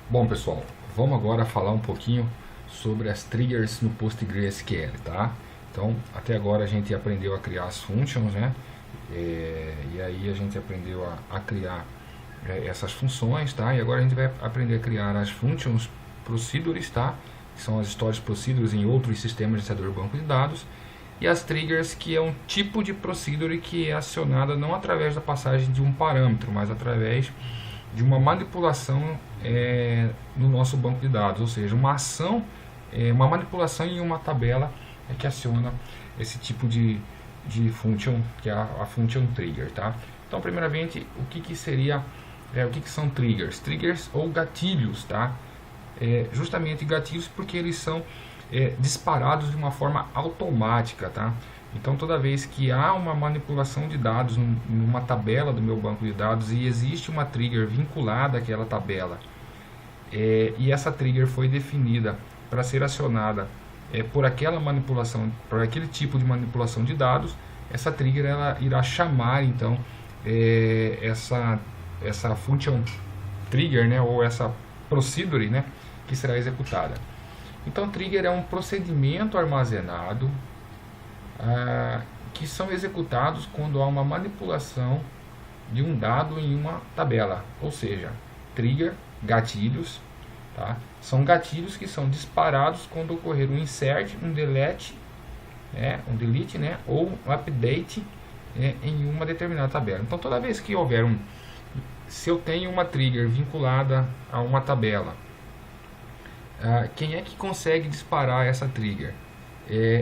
Bom, pessoal, vamos agora falar um pouquinho sobre as triggers no PostgreSQL, tá? Então, até agora a gente aprendeu a criar as functions, né? E aí a gente aprendeu a criar essas funções, tá? E agora a gente vai aprender a criar as functions procedures, tá? Que são as storage procedures em outros sistemas de servidor banco de dados. E as triggers, que é um tipo de procedure que é acionada não através da passagem de um parâmetro, mas através de uma manipulação no nosso banco de dados, ou seja, uma ação, uma manipulação em uma tabela que aciona esse tipo de function, que é a function trigger, tá? Então, primeiramente, o que são triggers? Triggers ou gatilhos, tá? Justamente gatilhos porque eles são disparados de uma forma automática, tá? Então, toda vez que há uma manipulação de dados numa tabela do meu banco de dados e existe uma trigger vinculada àquela tabela, e essa trigger foi definida para ser acionada por aquela manipulação, por aquele tipo de manipulação de dados, essa trigger ela irá chamar então essa function trigger, né, ou essa procedure, né, que será executada. Então, trigger é um procedimento armazenado que são executados quando há uma manipulação de um dado em uma tabela, ou seja, trigger, gatilhos, tá? São gatilhos que são disparados quando ocorrer um insert, um delete, né, ou um update em uma determinada tabela. Então, toda vez que houver se eu tenho uma trigger vinculada a uma tabela, quem é que consegue disparar essa trigger?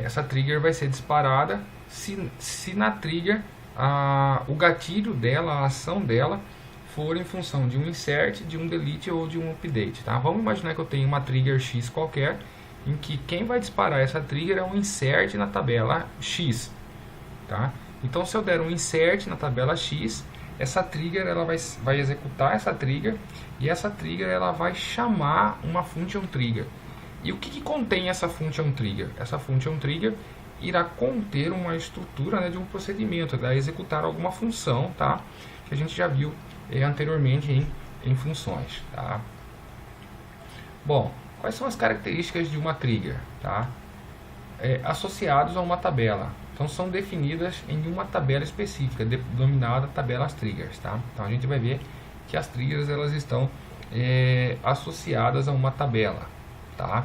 Essa trigger vai ser disparada se na trigger o gatilho dela, a ação dela, for em função de um insert, de um delete ou de um update, tá? Vamos imaginar que eu tenho uma trigger X qualquer, em que quem vai disparar essa trigger é um insert na tabela X, tá? Então, se eu der um insert na tabela X, essa trigger ela vai executar essa trigger, e essa trigger ela vai chamar uma function trigger. E o que contém essa function trigger? Essa function trigger irá conter uma estrutura, né, de um procedimento, irá executar alguma função, tá? Que a gente já viu anteriormente em funções, tá? Bom, quais são as características de uma trigger, tá? Associados a uma tabela. Então, são definidas em uma tabela específica, denominada tabelas triggers, tá? Então, a gente vai ver que as triggers elas estão associadas a uma tabela, tá?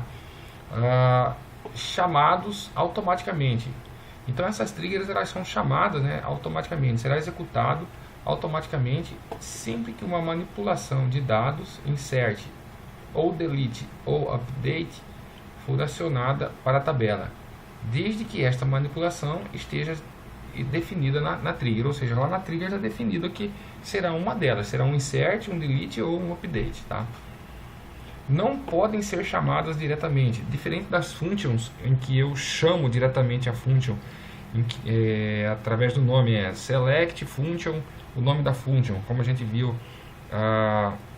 Chamados automaticamente. Então, essas triggers elas são chamadas, né, automaticamente. Será executado automaticamente sempre que uma manipulação de dados, insert, ou delete, ou update, for acionada para a tabela, desde que esta manipulação esteja definida na trigger, ou seja, lá na trigger está definido que será uma delas, será um insert, um delete ou um update, tá? Não podem ser chamadas diretamente, diferente das functions em que eu chamo diretamente a function através do nome select function, o nome da function, como a gente viu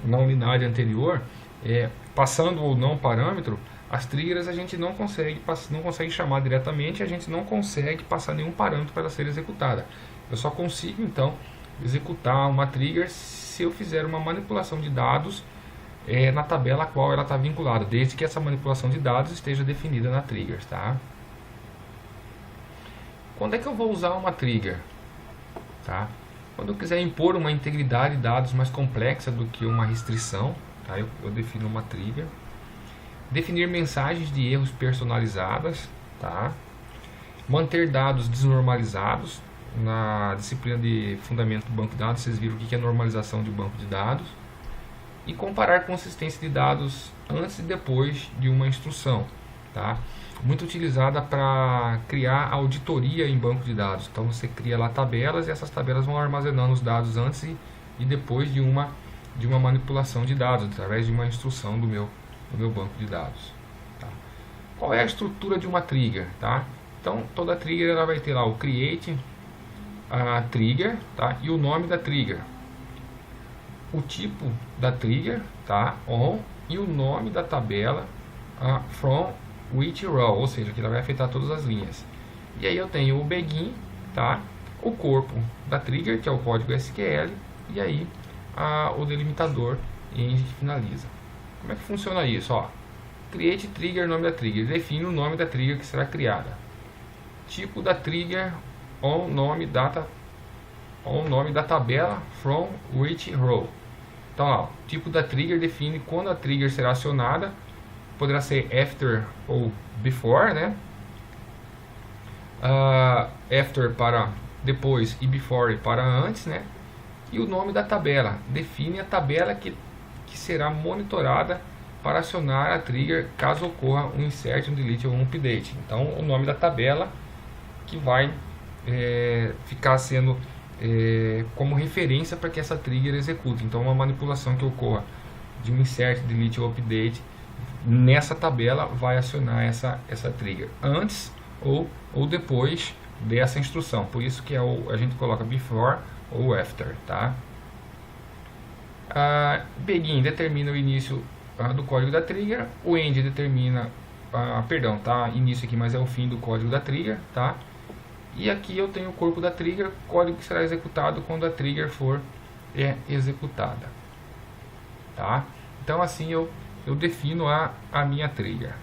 na unidade anterior, passando ou não parâmetro. As triggers a gente não consegue chamar diretamente, a gente não consegue passar nenhum parâmetro para ela ser executada. Eu só consigo então executar uma trigger se eu fizer uma manipulação de dados na tabela a qual ela está vinculada, desde que essa manipulação de dados esteja definida na trigger, tá? Quando é que eu vou usar uma trigger? Tá? Quando eu quiser impor uma integridade de dados mais complexa do que uma restrição, tá? Eu defino uma trigger. Definir mensagens de erros personalizadas, tá? Manter dados desnormalizados. Na disciplina de fundamento do banco de dados, vocês viram o que é normalização de banco de dados. E comparar consistência de dados antes e depois de uma instrução, tá? Muito utilizada para criar auditoria em banco de dados. Então você cria lá tabelas e essas tabelas vão armazenando os dados antes e depois de uma manipulação de dados, através de uma instrução do meu banco de dados, tá? Qual é a estrutura de uma trigger, tá? Então toda trigger ela vai ter lá o create, a trigger, tá? E o nome da trigger, o tipo da trigger, tá? On, e o nome da tabela from which row, ou seja, que ela vai afetar todas as linhas. E aí eu tenho o begin, tá? O corpo da trigger, que é o código SQL, e aí o delimitador e a gente finaliza. Como é que funciona isso? Ó, create trigger, nome da trigger, define o nome da trigger que será criada. Tipo da trigger, on nome data, on nome da tabela, from which row. Então, ó, tipo da trigger define quando a trigger será acionada, poderá ser after ou before, né? After para depois e before para antes, né? E o nome da tabela define a tabela que será monitorada para acionar a trigger caso ocorra um insert, um delete ou um update. Então, o nome da tabela que vai ficar sendo como referência para que essa trigger execute. Então, uma manipulação que ocorra de um insert, delete ou update nessa tabela vai acionar essa trigger antes ou depois dessa instrução. Por isso que a gente coloca before ou after, tá? Begin determina o início do código da trigger, o end determina, perdão, tá? Início aqui, mas é o fim do código da trigger, tá? E aqui eu tenho o corpo da trigger, código que será executado quando a trigger for executada, tá? Então assim eu defino a minha trigger.